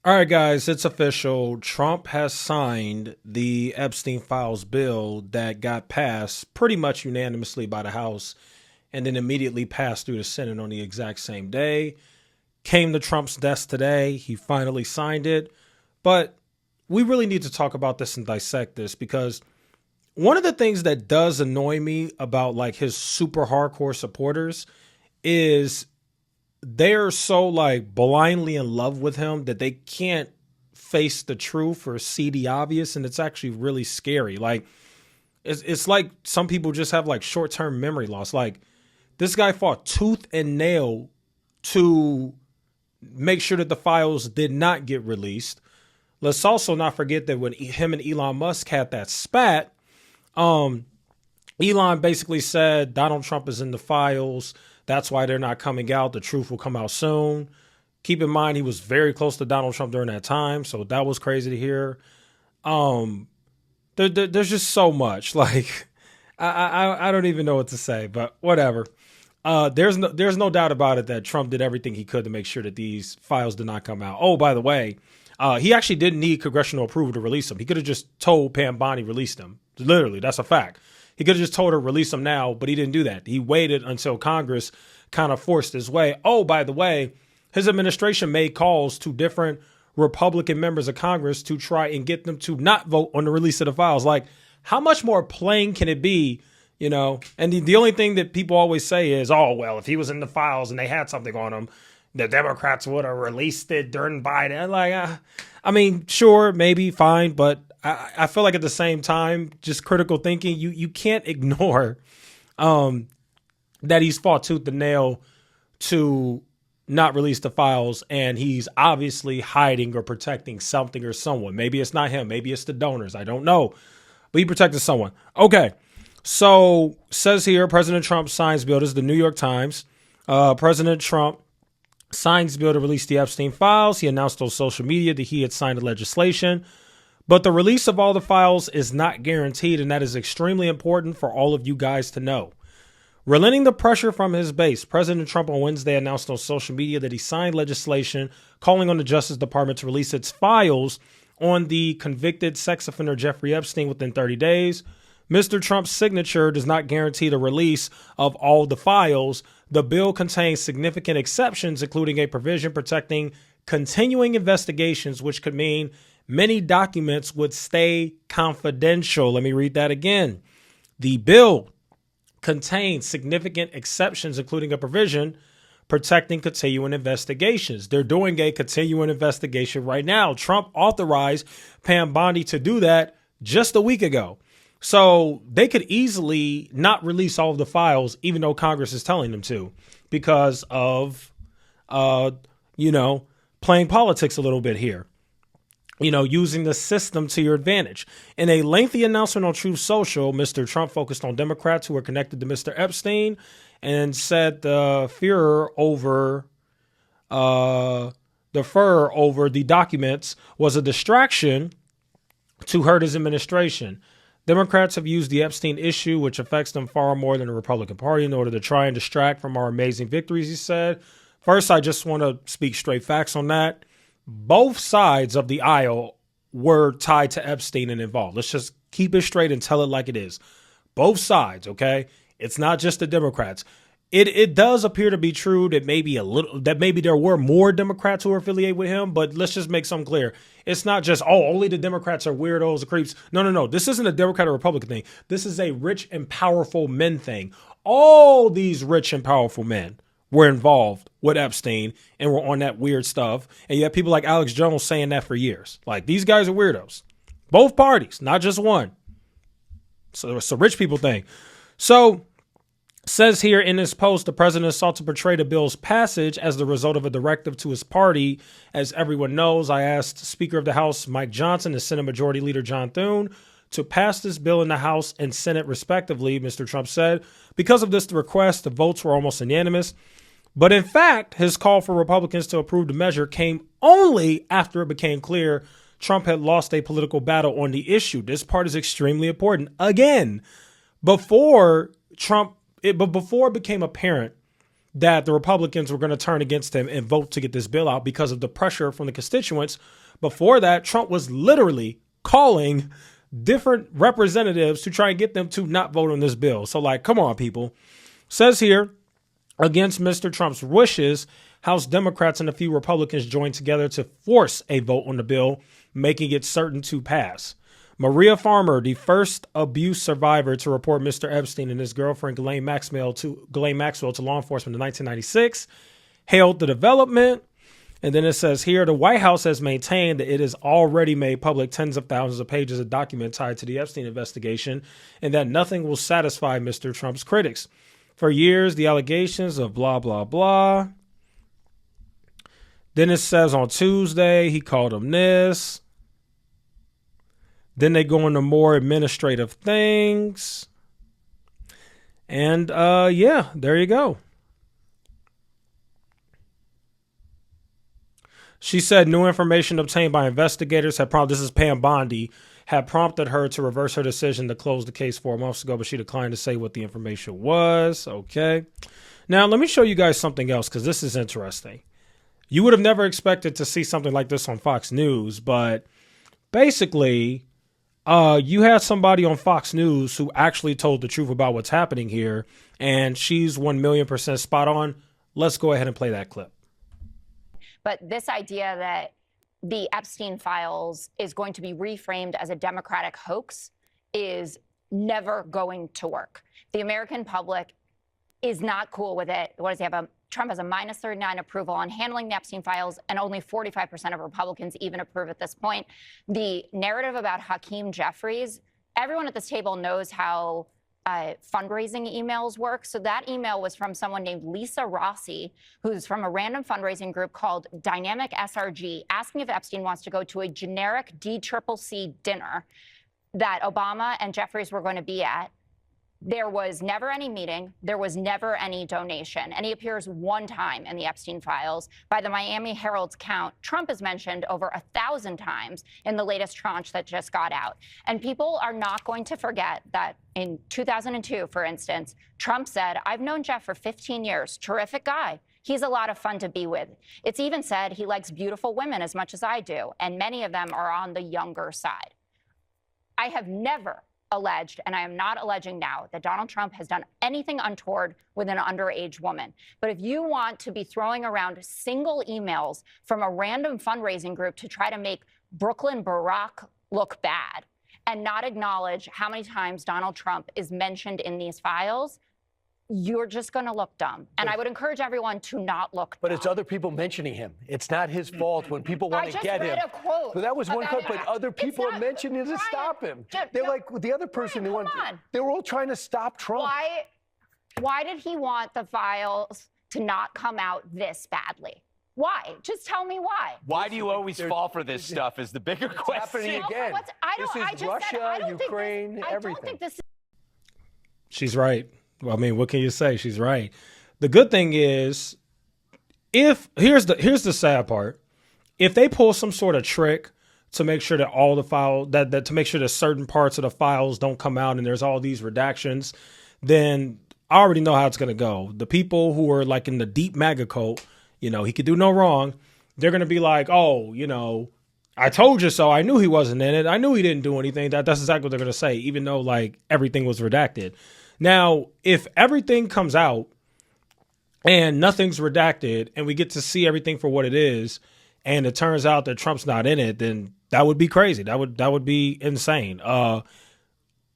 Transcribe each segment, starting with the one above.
All right, guys, it's official. Trump has signed the Epstein Files bill that got passed pretty much unanimously by the House and then immediately passed through the Senate on the exact same day. Came to Trump's desk today. He finally signed it. But we really need to talk about this and dissect this because one of the things that does annoy me about like his super hardcore supporters is they're so like blindly in love with him that they can't face the truth or see the obvious, and it's actually really scary. Like it's like some people just have like short-term memory loss. Like this guy fought tooth and nail to make sure that the files did not get released. Let's also not forget that when him and Elon Musk had that spat, um Elon basically said Donald Trump is in the files. That's why they're not coming out. The truth will come out soon. Keep in mind, he was very close to Donald Trump during that time. So that was crazy to hear. Um, there's just so much. Like, I don't even know what to say, but whatever. There's no doubt about it that Trump did everything he could to make sure that these files did not come out. Oh, by the way, he actually didn't need congressional approval to release them. He could have just told Pam Bondi release them. Literally, that's a fact. He could have just told her release them now, but he didn't do that. He waited until Congress kind of forced his way. Oh, by the way, his administration made calls to different Republican members of Congress to try and get them to not vote on the release of the files. Like, how much more plain can it be? You know, and the only thing that people always say is, oh, well, if he was in the files and they had something on him, the Democrats would have released it during Biden. Like, I mean, sure, maybe, fine, but I feel like at the same time, just critical thinking, you can't ignore that he's fought tooth and nail to not release the files, and he's obviously hiding or protecting something or someone. Maybe it's not him, maybe it's the donors. I don't know, but he protected someone. Okay, so says here, President Trump signs bill. This is the New York Times. President Trump signs bill to release the Epstein files. He announced on social media that he had signed the legislation. But the release of all the files is not guaranteed, and that is extremely important for all of you guys to know. Relenting the pressure from his base, President Trump on Wednesday announced on social media that he signed legislation calling on the Justice Department to release its files on the convicted sex offender Jeffrey Epstein within 30 days. Mr. Trump's signature does not guarantee the release of all the files. The bill contains significant exceptions, including a provision protecting continuing investigations, which could mean many documents would stay confidential. Let me read that again. The bill contains significant exceptions, including a provision protecting continuing investigations. They're doing a continuing investigation right now. Trump authorized Pam Bondi to do that just a week ago. So they could easily not release all of the files, even though Congress is telling them to, because of, playing politics a little bit here. Using the system to your advantage. In a lengthy announcement on Truth Social, Mr. Trump focused on Democrats who were connected to Mr. Epstein and said the furor over the documents was a distraction to hurt his administration. Democrats have used the Epstein issue, which affects them far more than the Republican Party, in order to try and distract from our amazing victories, he said. First, I just want to speak straight facts on that. Both sides of the aisle were tied to Epstein and involved. Let's just keep it straight and tell it like it is. Both sides, okay? It's not just the Democrats. It does appear to be true that maybe there were more Democrats who were affiliated with him, but let's just make something clear. It's not just, only the Democrats are weirdos or creeps. No. This isn't a Democrat or Republican thing. This is a rich and powerful men thing. All these rich and powerful men were involved with Epstein and were on that weird stuff. And you have people like Alex Jones saying that for years. Like, these guys are weirdos. Both parties, not just one. So it's a rich people thing. So, says here in this post, the president sought to portray the bill's passage as the result of a directive to his party. As everyone knows, I asked Speaker of the House Mike Johnson and Senate Majority Leader John Thune to pass this bill in the House and Senate respectively, Mr. Trump said. Because of this request, the votes were almost unanimous. But in fact, his call for Republicans to approve the measure came only after it became clear Trump had lost a political battle on the issue. This part is extremely important. Again, before it became apparent that the Republicans were going to turn against him and vote to get this bill out because of the pressure from the constituents. Before that, Trump was literally calling different representatives to try and get them to not vote on this bill. So like, come on, people. Says here, against Mr. Trump's wishes, House Democrats and a few Republicans joined together to force a vote on the bill, making it certain to pass. Maria Farmer, the first abuse survivor to report Mr. Epstein and his girlfriend Ghislaine Maxwell to law enforcement in 1996, hailed the development. And then it says here, the White House has maintained that it has already made public tens of thousands of pages of documents tied to the Epstein investigation and that nothing will satisfy Mr. Trump's critics. For years, the allegations of blah, blah, blah. Then it says on Tuesday, he called him this. Then they go into more administrative things. And yeah, there you go. She said new information obtained by investigators had prompted, this is Pam Bondi, had prompted her to reverse her decision to close the case 4 months ago, but she declined to say what the information was. Okay. Now, let me show you guys something else because this is interesting. You would have never expected to see something like this on Fox News, but basically, you had somebody on Fox News who actually told the truth about what's happening here, and she's 1,000,000% spot on. Let's go ahead and play that clip. But this idea that the Epstein files is going to be reframed as a Democratic hoax is never going to work. The American public is not cool with it. What does he have? Trump has a -39 approval on handling the Epstein files, and only 45% of Republicans even approve at this point. The narrative about Hakeem Jeffries, everyone at this table knows how fundraising emails work. So that email was from someone named Lisa Rossi, who's from a random fundraising group called Dynamic SRG, asking if Epstein wants to go to a generic DCCC dinner that Obama and Jeffries were going to be at. There was never any meeting. There was never any donation. And he appears one time in the Epstein files. By the Miami Herald's count, Trump is mentioned over 1,000 times in the latest tranche that just got out. And people are not going to forget that in 2002, for instance, Trump said, I've known Jeff for 15 years. Terrific guy. He's a lot of fun to be with. It's even said he likes beautiful women as much as I do. And many of them are on the younger side. I have never alleged, and I am not alleging now, that Donald Trump has done anything untoward with an underage woman. But if you want to be throwing around single emails from a random fundraising group to try to make Brooklyn Barack look bad and not acknowledge how many times Donald Trump is mentioned in these files, you're just going to look dumb. And I would encourage everyone to not look dumb. But it's other people mentioning him. It's not his fault when people want to get him. I just read a quote. But that was one quote, but other people are mentioning it to stop him. They're like the other person. They were all trying to stop Trump. Why did he want the files to not come out this badly? Why? Just tell me why. Why do you always fall for this stuff is the bigger question. Happening again. This is Russia, Ukraine, everything. She's right. Well, I mean, what can you say? She's right. The good thing is, if here's the sad part, if they pull some sort of trick to make sure that all the file that to make sure that certain parts of the files don't come out and there's all these redactions, then I already know how it's gonna go. The people who are like in the deep MAGA cult, he could do no wrong. They're gonna be like, oh, I told you so. I knew he wasn't in it. I knew he didn't do anything. That's exactly what they're gonna say, even though like everything was redacted. Now, if everything comes out and nothing's redacted and we get to see everything for what it is, and it turns out that Trump's not in it, then that would be crazy. That would be insane.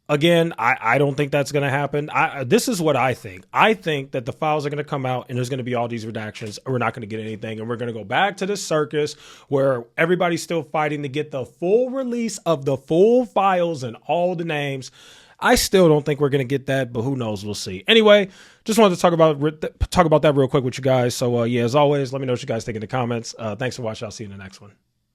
Again, I don't think that's going to happen. This is what I think. I think that the files are going to come out and there's going to be all these redactions and we're not going to get anything. And we're going to go back to this circus where everybody's still fighting to get the full release of the full files and all the names. I still don't think we're going to get that, but who knows? We'll see. Anyway, just wanted to talk about that real quick with you guys. So, yeah, as always, let me know what you guys think in the comments. Thanks for watching. I'll see you in the next one.